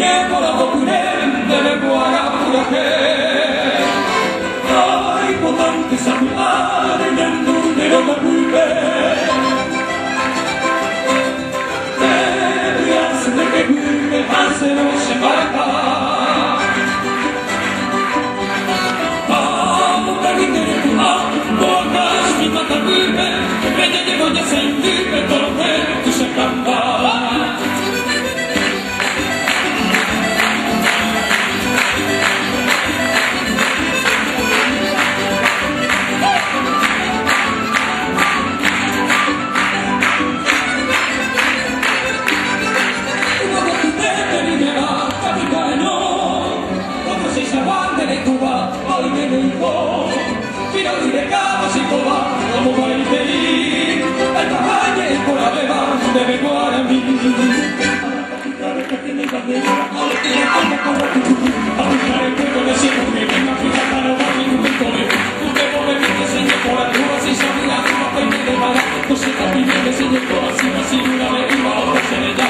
tiempo la procuré, debe guardar por aquel. Ay, potente saludar en el número de Pulpe. Debe hacer de que Pulpe hace no se marca. Vamos, permíteme tu mano, tocas mi mata Pulpe, que ya llego ya a sentirme todo lo que tú se canta. Final de cabo si coba, como va a ir, el caballe por la beba, debe guardar a mí. A la capital que tiene bandera, a la que le toca con la tutu, a buscar el pueblo de cielo, que venga a fijar para no darme un mentore. Un bebo de mí te enseñé por la tuba, si sabe la tuba, que me demara, no se está pidiendo, me enseñé por la si una vez iba a otra se le da.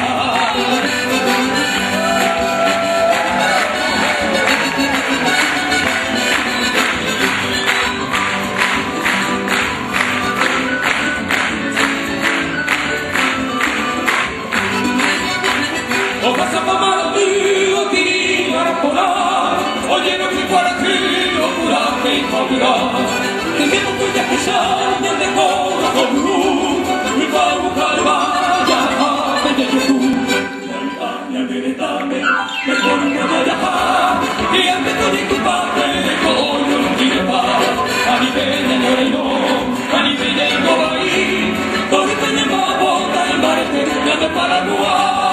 O vas a mamar a ti, o tirar a polar, oye no que para ti, o curarte y fabular. Te mismo que ya que ya, ni el de cola con luz, mi pavo calvaya, a bella yo. Ya dame, me pone una vaya, y el meto de tu padre, coño no tiene paz. A mi bella no, a mi bella no va a ir, todo el peña va a botar el marete, ya me para luar.